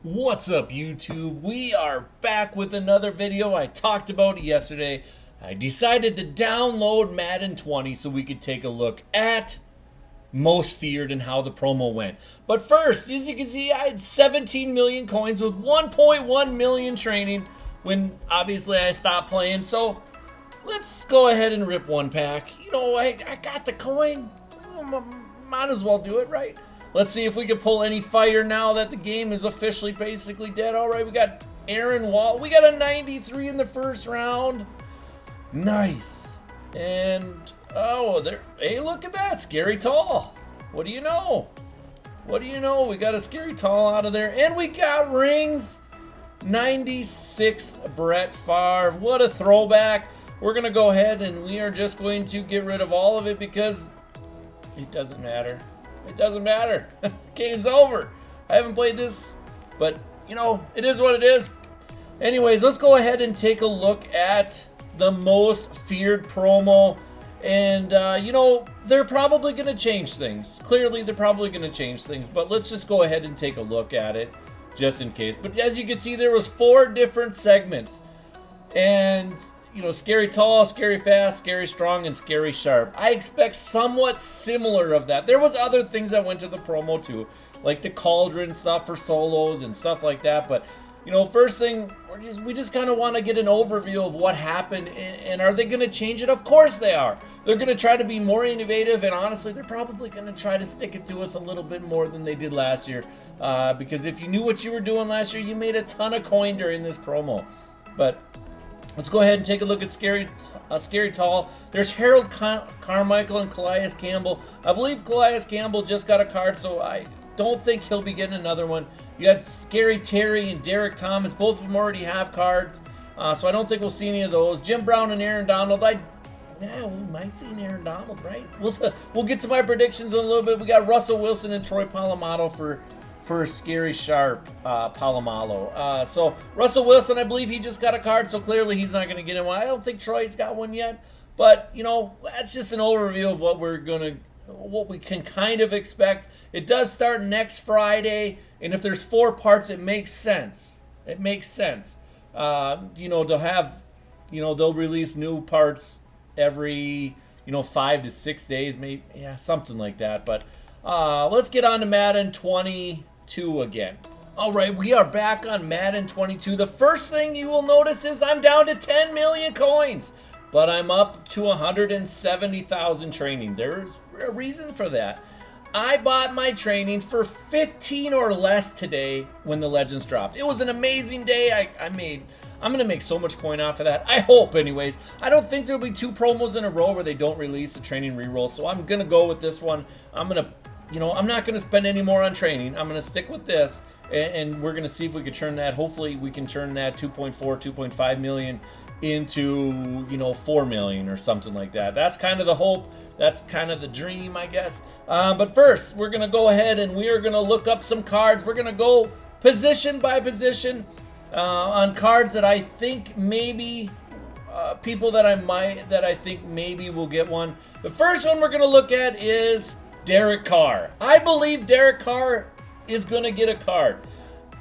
What's up, YouTube? We are back with another video. I talked about it yesterday. I decided to download Madden 20 so we could take a look at Most Feared and how the promo went. But first, as you can see, I had 17 million coins with 1.1 million training when obviously I stopped playing. So let's go ahead and rip one pack. You know, I got the coin. Might as well do it, right? Let's see if we can pull any fire now that the game is officially basically dead. All right, we got Aaron Wall. We got a 93 in the first round. Nice. And, oh, there. Hey, look at that. Scary Tall. What do you know? What do you know? We got a Scary Tall out of there. And we got rings. 96 Brett Favre. What a throwback. We're going to go ahead and we are just going to get rid of all of it because it doesn't matter. It doesn't matter. Game's over. I haven't played this, but you know, it is what it is. Anyways, let's go ahead and take a look at the Most Feared promo. And, you know, they're probably going to change things. Clearly, they're probably going to change things, but let's just go ahead and take a look at it just in case. But as you can see, there was 4 different segments. And you know, Scary Tall, Scary Fast, Scary Strong, and Scary Sharp. I expect somewhat similar of that. There was other things that went to the promo too, like the Cauldron stuff for solos and stuff like that. But, you know, first thing, we just kind of want to get an overview of what happened. And are they going to change it? Of course they are. They're going to try to be more innovative. And honestly, they're probably going to try to stick it to us a little bit more than they did last year. Because if you knew what you were doing last year, you made a ton of coin during this promo. But let's go ahead and take a look at Scary Tall. There's Harold Carmichael and Calais Campbell. I believe Calais Campbell just got a card, so I don't think he'll be getting another one. You got Scary Terry and Derek Thomas. Both of them already have cards, so I don't think we'll see any of those. Jim Brown and Aaron Donald. Yeah, we might see an Aaron Donald, right? We'll get to my predictions in a little bit. We got Russell Wilson and Troy Polamalu for Scary Sharp Palomalo. So Russell Wilson, I believe he just got a card, so clearly he's not going to get in one. I don't think Troy's got one yet, but you know, that's just an overview of what we can kind of expect. It does start next Friday, and if there's 4 parts, it makes sense. It makes sense. You know, they'll release new parts every 5 to 6 days, maybe, yeah, something like that. But let's get on to Madden 22 again. All right, we are back on Madden 22. The first thing you will notice is I'm down to 10 million coins, but I'm up to 170,000 training. There's a reason for that. I bought my training for 15 or less today when the Legends dropped. It was an amazing day. I'm going to make so much coin off of that. I hope, anyways. I don't think there'll be 2 promos in a row where they don't release a training reroll, so I'm going to go with this one. I'm not going to spend any more on training. I'm going to stick with this, and we're going to see if we can turn that. Hopefully, we can turn that 2.4, 2.5 million into, 4 million or something like that. That's kind of the hope. That's kind of the dream, I guess. But first, we're going to go ahead and we are going to look up some cards. We're going to go position by position on cards that I think maybe people that I think maybe will get one. The first one we're going to look at is Derek Carr. I believe Derek Carr is going to get a card.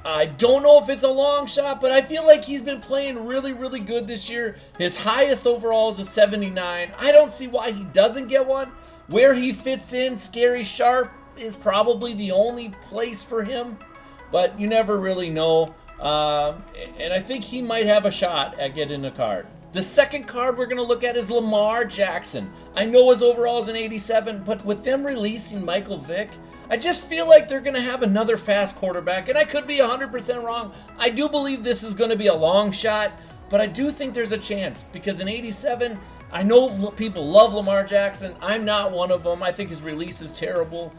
I don't know if it's a long shot, but I feel like he's been playing really, really good this year. His highest overall is a 79. I don't see why he doesn't get one. Where he fits in, Scary Sharp is probably the only place for him, but you never really know. And I think he might have a shot at getting a card. The second card we're going to look at is Lamar Jackson. I know his overall is an 87, but with them releasing Michael Vick, I just feel like they're going to have another fast quarterback, and I could be 100% wrong. I do believe this is going to be a long shot, but I do think there's a chance because an 87, I know people love Lamar Jackson. I'm not one of them. I think his release is terrible,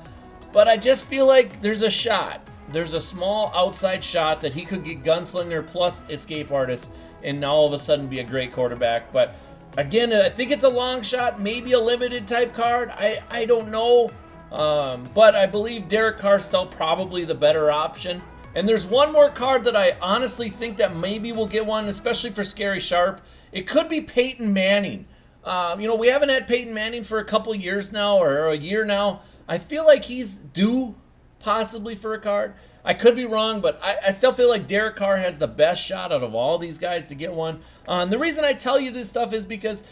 but I just feel like there's a shot. There's a small outside shot that he could get Gunslinger plus Escape Artist and now all of a sudden be a great quarterback. But again, I think it's a long shot, maybe a limited type card. I don't know. But I believe Derek Carr's still probably the better option. And there's one more card that I honestly think that maybe we'll get one, especially for Scary Sharp. It could be Peyton Manning. We haven't had Peyton Manning for a couple years now, or a year now. I feel like he's due possibly for a card. I could be wrong, but I still feel like Derek Carr has the best shot out of all these guys to get one. The reason I tell you this stuff is because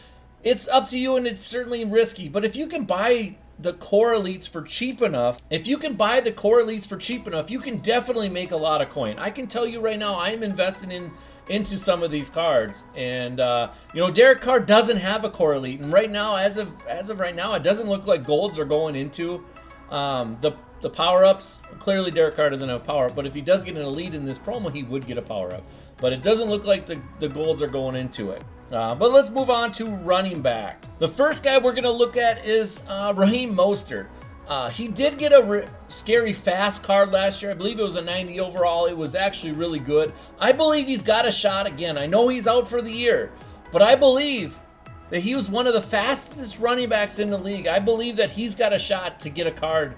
it's up to you and it's certainly risky. But if you can buy the core elites for cheap enough, you can definitely make a lot of coin. I can tell you right now, I'm investing into some of these cards, and Derek Carr doesn't have a core elite, and right now, as of right now, it doesn't look like golds are going into the power-ups. Clearly, Derek Carr doesn't have power-up, but if he does get an elite in this promo, he would get a power-up. But it doesn't look like the golds are going into it. But let's move on to running back. The first guy we're going to look at is Raheem Mostert. He did get a scary fast card last year. I believe it was a 90 overall. It was actually really good. I believe he's got a shot again. I know he's out for the year, but I believe that he was one of the fastest running backs in the league. I believe that he's got a shot to get a card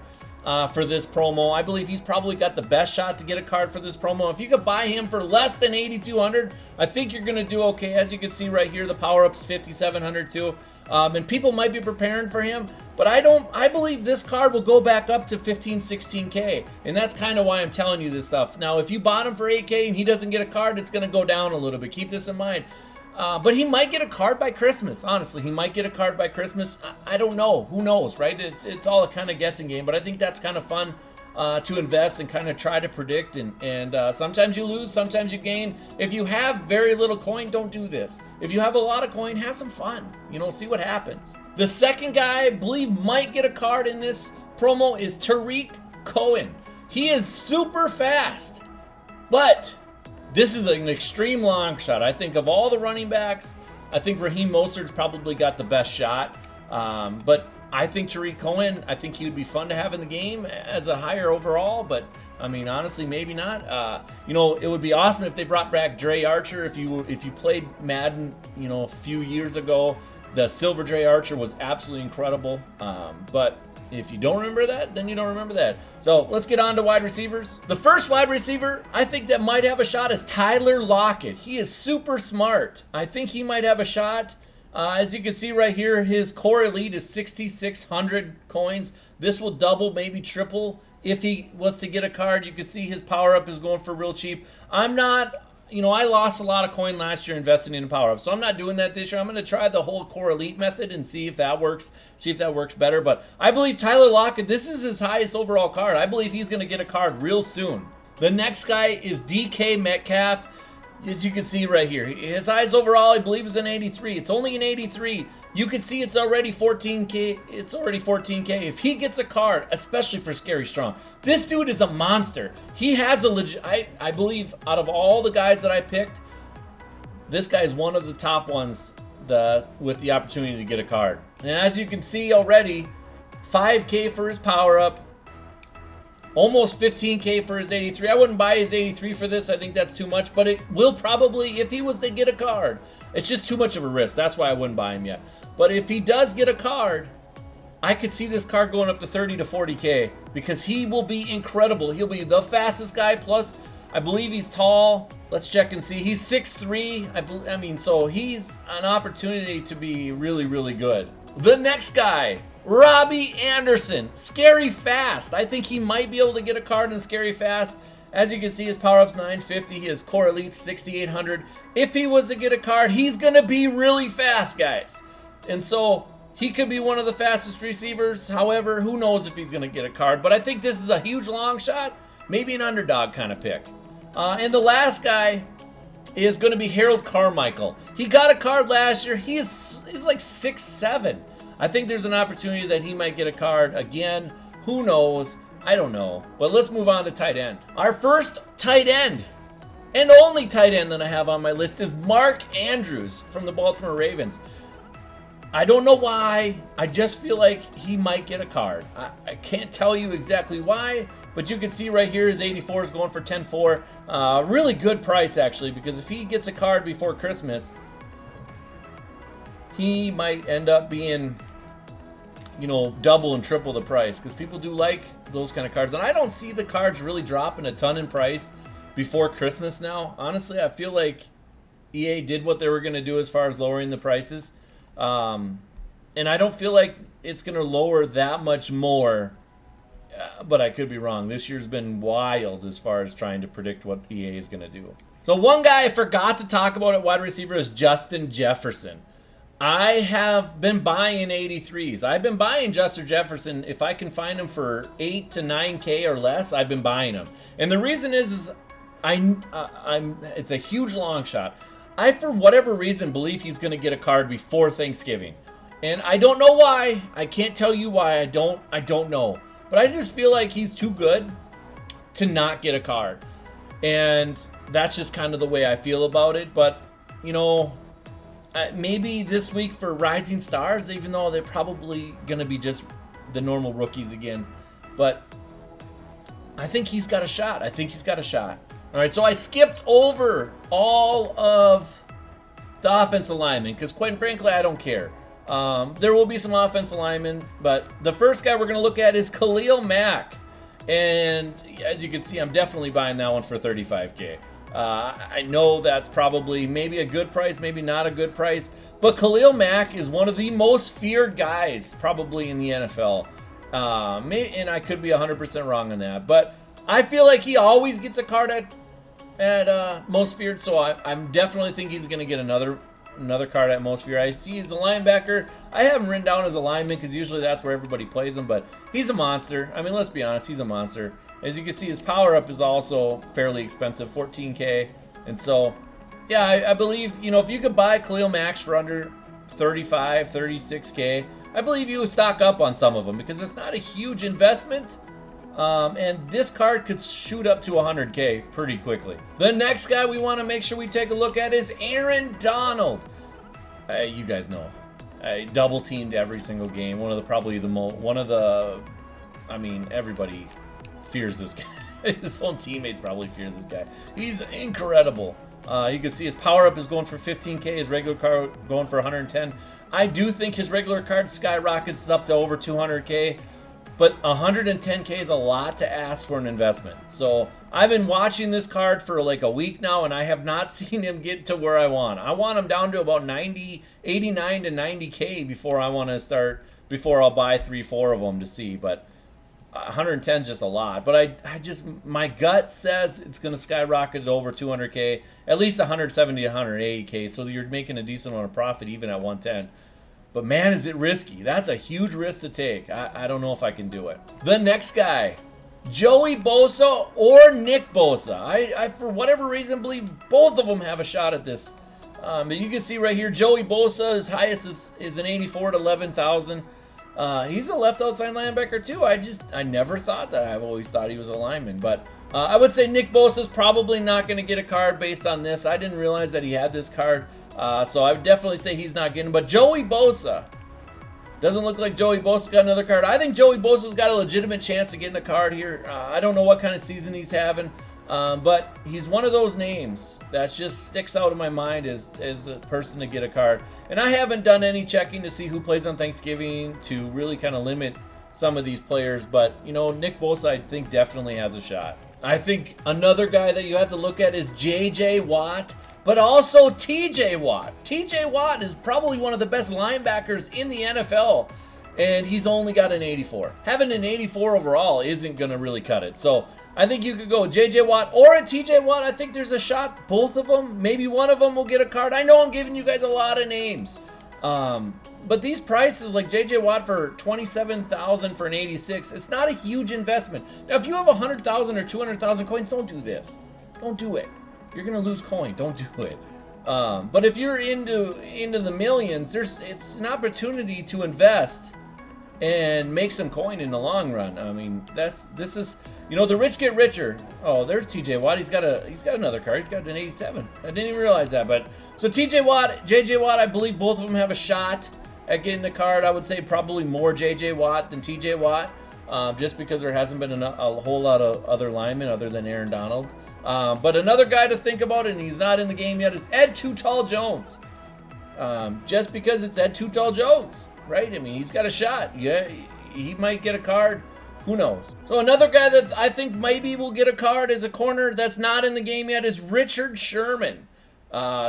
for this promo. I believe he's probably got the best shot to get a card for this promo. If you could buy him for less than 8,200, I think you're going to do okay. As you can see right here, the power-up's 5,700 too. And people might be preparing for him, but I believe this card will go back up to 15, 16K. And that's kind of why I'm telling you this stuff. Now, if you bought him for 8K and he doesn't get a card, it's going to go down a little bit. Keep this in mind. But he might get a card by Christmas. Honestly, he might get a card by Christmas. I don't know. Who knows, right? It's all a kind of guessing game. But I think that's kind of fun to invest and kind of try to predict. And sometimes you lose, sometimes you gain. If you have very little coin, don't do this. If you have a lot of coin, have some fun. See what happens. The second guy I believe might get a card in this promo is Tariq Cohen. He is super fast, but this is an extreme long shot. I think of all the running backs, I think Raheem Mostert's probably got the best shot. But I think Tariq Cohen, I think he would be fun to have in the game as a higher overall. But I mean, honestly, maybe not. It would be awesome if they brought back Dre Archer. If you played Madden, a few years ago, the Silver Dre Archer was absolutely incredible. But if you don't remember that, then you don't remember that. So let's get on to wide receivers. The first wide receiver I think that might have a shot is Tyler Lockett. He is super smart. I think he might have a shot. As you can see right here, his core elite is 6,600 coins. This will double, maybe triple if he was to get a card. You can see his power up is going for real cheap. I'm not, I lost a lot of coin last year investing in power up, so I'm not doing that this year. I'm going to try the whole core elite method and see if that works, better. But I believe Tyler Lockett, this is his highest overall card. I believe he's going to get a card real soon. The next guy is DK Metcalf. As you can see right here, his highest overall, I believe, is an 83. It's only an 83. You can see it's already 14K. It's already 14K. If he gets a card, especially for Scary Strong, this dude is a monster. He has a legit. I believe out of all the guys that I picked, this guy is one of the top ones with the opportunity to get a card. And as you can see already, 5K for his power up. Almost 15K for his 83. I wouldn't buy his 83 for this. I think that's too much, but it will probably, if he was to get a card, it's just too much of a risk. That's why I wouldn't buy him yet. But if he does get a card, I could see this card going up to 30 to 40K because he will be incredible. He'll be the fastest guy. Plus, I believe he's tall. Let's check and see. He's 6'3". So he's an opportunity to be really, really good. The next guy, Robbie Anderson, Scary Fast. I think he might be able to get a card in Scary Fast. As you can see, his power-up's 950. His core elite 6,800. If he was to get a card, he's going to be really fast, guys. And so he could be one of the fastest receivers. However, who knows if he's going to get a card. But I think this is a huge long shot. Maybe an underdog kind of pick. And the last guy is going to be Harold Carmichael. He got a card last year. He's like 6'7". I think there's an opportunity that he might get a card again. Who knows? I don't know. But let's move on to tight end. Our first tight end and only tight end that I have on my list is Mark Andrews from the Baltimore Ravens. I don't know why. I just feel like he might get a card. I can't tell you exactly why, but you can see right here his 84 is going for 10.4. Really good price, actually, because if he gets a card before Christmas, he might end up being, double and triple the price because people do like those kind of cards. And I don't see the cards really dropping a ton in price before Christmas now. Honestly, I feel like EA did what they were going to do as far as lowering the prices. And I don't feel like it's going to lower that much more but I could be wrong. This year's been wild as far as trying to predict what EA is going to do. So one guy I forgot to talk about at wide receiver is Justin Jefferson. I have been buying 83s. I've been buying Justin Jefferson. If I can find him for 8 to 9K or less, I've been buying him. And the reason is it's a huge long shot. I, for whatever reason, believe he's going to get a card before Thanksgiving. And I don't know why. I can't tell you why. I don't know. But I just feel like he's too good to not get a card. And that's just kind of the way I feel about it. But, you know, maybe this week for Rising Stars, even though they're probably going to be just the normal rookies again. But I think he's got a shot. All right, so I skipped over all of the offensive linemen because, quite frankly, I don't care. There will be some offensive linemen, but the first guy we're going to look at is Khalil Mack. And as you can see, I'm definitely buying that one for 35K. I know that's probably maybe a good price, maybe not a good price, but Khalil Mack is one of the most feared guys probably in the NFL. And I could be 100% wrong on that, but I feel like he always gets a card at most feared, so I'm definitely think he's going to get another card at most feared. I see he's a linebacker. I have him written down as a lineman because usually that's where everybody plays him, but he's a monster. I mean, let's be honest, he's a monster. As you can see, his power up is also fairly expensive, 14K. And so, yeah, I believe, you know, if you could buy Khalil Mack for under 35, 36K, I believe you would stock up on some of them because it's not a huge investment. And this card could shoot up to 100K pretty quickly. The next guy we want to make sure we take a look at is Aaron Donald. You guys know, double teamed every single game. Everybody fears this guy. His own teammates probably fear this guy. He's incredible. You can see his power up is going for 15K, his regular card going for 110. I do think his regular card skyrockets up to over 200K. But 110K is a lot to ask for an investment. So I've been watching this card for like a week now, and I have not seen him get to where I want. I want him down to about 89 to 90K before I'll buy 3-4 of them to see. But 110 is just a lot. But my gut says it's going to skyrocket to over 200K, at least 170 to 180K. So you're making a decent amount of profit even at 110. But man, is it risky. That's a huge risk to take. I don't know if I can do it. The next guy, Joey Bosa or Nick Bosa. I for whatever reason, believe both of them have a shot at this. But you can see right here, Joey Bosa, his highest is an 84 at 11,000. He's a left outside linebacker too. I never thought that. I've always thought he was a lineman. But I would say Nick Bosa's probably not going to get a card based on this. I didn't realize that he had this card. So I would definitely say he's not getting. But Joey Bosa, doesn't look like Joey Bosa got another card. I think Joey Bosa's got a legitimate chance of getting a card here. I don't know what kind of season he's having. But he's one of those names that just sticks out in my mind as the person to get a card. And I haven't done any checking to see who plays on Thanksgiving to really kind of limit some of these players. But, you know, Nick Bosa, I think, definitely has a shot. I think another guy that you have to look at is J.J. Watt, but also T.J. Watt. T.J. Watt is probably one of the best linebackers in the NFL. And he's only got an 84. Having an 84 overall isn't going to really cut it. So I think you could go J.J. Watt or a T.J. Watt. I think there's a shot. Both of them. Maybe one of them will get a card. I know I'm giving you guys a lot of names. But these prices, like J.J. Watt for $27,000 for an 86, it's not a huge investment. Now, if you have 100,000 or 200,000 coins, don't do this. Don't do it. You're going to lose coin. Don't do it. But if you're into the millions, it's an opportunity to invest and make some coin in the long run. I mean, this is, you know, the rich get richer. Oh, there's T.J. Watt. He's got another card. He's got an 87. I didn't even realize that. But so T.J. Watt, J.J. Watt, I believe both of them have a shot at getting the card. I would say probably more J.J. Watt than T.J. Watt, just because there hasn't been a whole lot of other linemen other than Aaron Donald. But another guy to think about, and he's not in the game yet, is Ed Too Tall Jones. Just because it's Ed Too Tall Jones, right? I mean, he's got a shot. Yeah, he might get a card. Who knows? So another guy that I think maybe will get a card as a corner that's not in the game yet is Richard Sherman.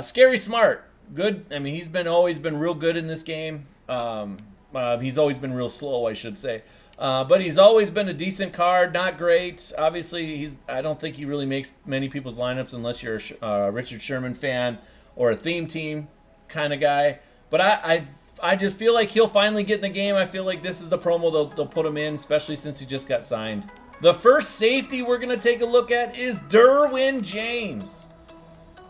Scary smart. Good. I mean, he's always been real good in this game. He's always been real slow, I should say. But he's always been a decent card, not great. Obviously, I don't think he really makes many people's lineups unless you're a Richard Sherman fan or a theme team kind of guy. But I just feel like he'll finally get in the game. I feel like this is the promo they'll put him in, especially since he just got signed. The first safety we're going to take a look at is Derwin James.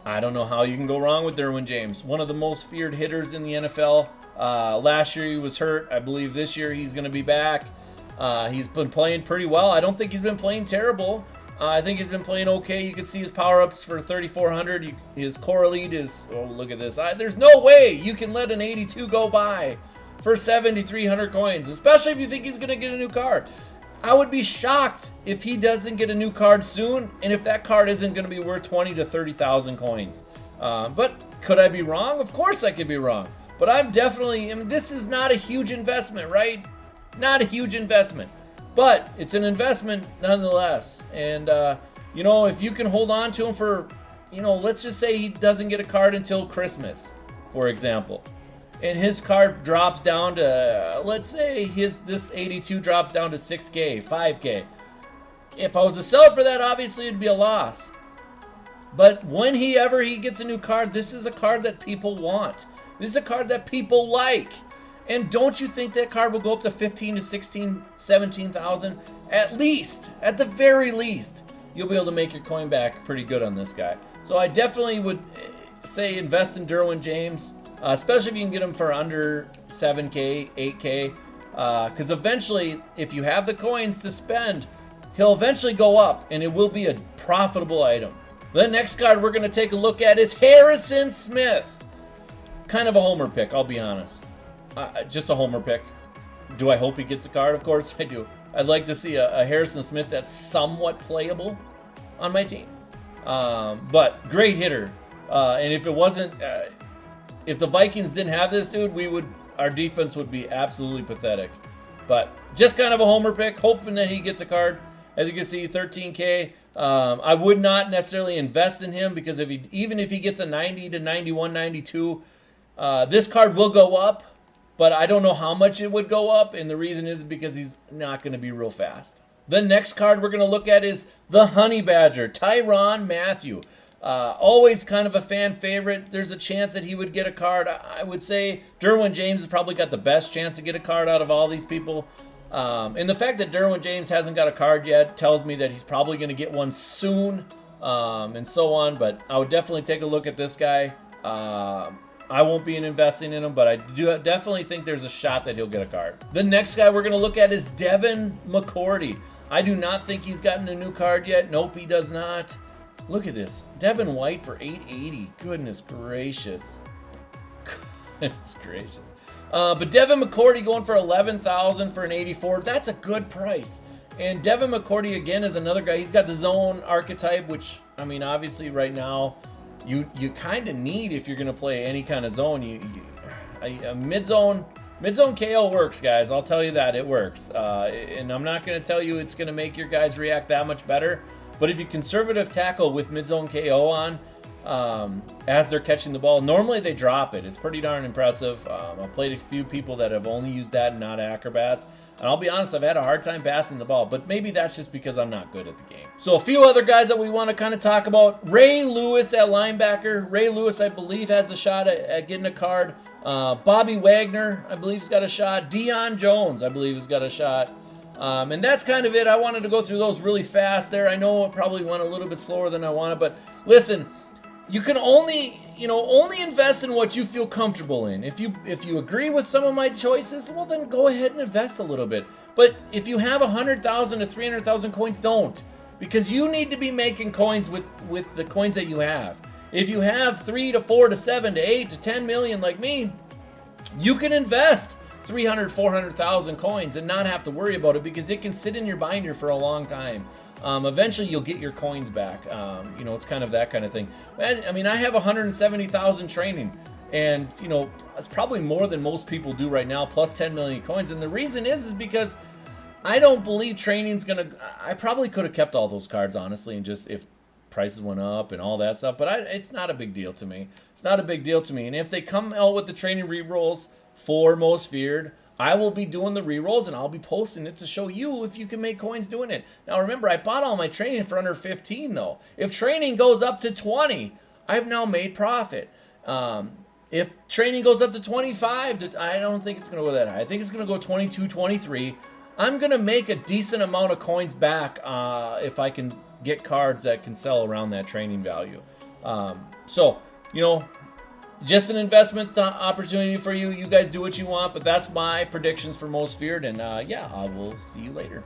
I don't know how you can go wrong with Derwin James. One of the most feared hitters in the NFL. Last year he was hurt. I believe this year he's going to be back. He's been playing pretty well. I don't think he's been playing terrible. I think he's been playing okay. You can see his power-ups for 3,400. His core elite is, oh, look at this. There's no way you can let an 82 go by for 7,300 coins, especially if you think he's going to get a new card. I would be shocked if he doesn't get a new card soon, and if that card isn't going to be worth 20 to 30,000 coins. But could I be wrong? Of course I could be wrong. But I'm definitely, this is not a huge investment, right? Not a huge investment. But it's an investment nonetheless. And, if you can hold on to him for, let's just say he doesn't get a card until Christmas, for example. And his card drops down to, let's say this 82 drops down to 6K, 5K. If I was to sell it for that, obviously it'd be a loss. But whenever he gets a new card, this is a card that people want. This is a card that people like. And don't you think that card will go up to 15 to 16, 17,000? At least, at the very least, you'll be able to make your coin back pretty good on this guy. So I definitely would say invest in Derwin James, especially if you can get him for under 7K, 8K. Because eventually, if you have the coins to spend, he'll eventually go up, and it will be a profitable item. The next card we're going to take a look at is Harrison Smith. Kind of a homer pick, I'll be honest. Just a homer pick. Do I hope he gets a card? Of course I do. I'd like to see a Harrison Smith that's somewhat playable on my team. But great hitter. And if it wasn't, if the Vikings didn't have this dude, our defense would be absolutely pathetic. But just kind of a homer pick, hoping that he gets a card. As you can see, 13K. I would not necessarily invest in him because even if he gets a 90 to 91, 92, this card will go up. But I don't know how much it would go up, and the reason is because he's not going to be real fast. The next card we're going to look at is the Honey Badger, Tyrann Mathieu. Always kind of a fan favorite. There's a chance that he would get a card. I would say Derwin James has probably got the best chance to get a card out of all these people. And the fact that Derwin James hasn't got a card yet tells me that he's probably going to get one soon, and so on. But I would definitely take a look at this guy. I won't be investing in him, but I do definitely think there's a shot that he'll get a card. The next guy we're going to look at is Devin McCourty. I do not think he's gotten a new card yet. Nope, he does not. Look at this. Devin White for 880. Goodness gracious. Goodness gracious. But Devin McCourty going for 11,000 for an 84. That's a good price. And Devin McCourty, again, is another guy. He's got the zone archetype, which, obviously right now, you kind of need if you're going to play any kind of zone. A mid-zone KO works, guys. I'll tell you that. It works. And I'm not going to tell you it's going to make your guys react that much better. But if you conservative tackle with mid-zone KO on as they're catching the ball, normally they drop it. It's pretty darn impressive. I've played a few people that have only used that and not acrobats. And I'll be honest, I've had a hard time passing the ball, but maybe that's just because I'm not good at the game. So a few other guys that we want to kind of talk about. Ray Lewis at linebacker. Ray Lewis, I believe, has a shot at getting a card. Bobby Wagner, I believe, has got a shot. Deion Jones, I believe, has got a shot. And that's kind of it. I wanted to go through those really fast there. I know it probably went a little bit slower than I wanted, but listen, you can only invest in what you feel comfortable in. If you agree with some of my choices, well, then go ahead and invest a little bit. But if you have 100,000 to 300,000 coins, don't. Because you need to be making coins with the coins that you have. If you have 3 to 4 to 7 to 8 to 10 million like me, you can invest 300, 400,000 coins and not have to worry about it because it can sit in your binder for a long time. Eventually you'll get your coins back. It's kind of that kind of thing. I have 170,000 training, and it's probably more than most people do right now, plus 10 million coins. And the reason is because I don't believe training's gonna. I probably could have kept all those cards, honestly, and just if prices went up and all that stuff. But it's not a big deal to me. It's not a big deal to me. And if they come out with the training rerolls for Most Feared, I will be doing the rerolls and I'll be posting it to show you if you can make coins doing it. Now remember, I bought all my training for under 15 though. If training goes up to 20, I've now made profit. If training goes up to 25, I don't think it's going to go that high. I think it's going to go 22, 23. I'm going to make a decent amount of coins back if I can get cards that can sell around that training value. So, just an investment opportunity for you. You guys do what you want, but that's my predictions for Most Feared. And I will see you later.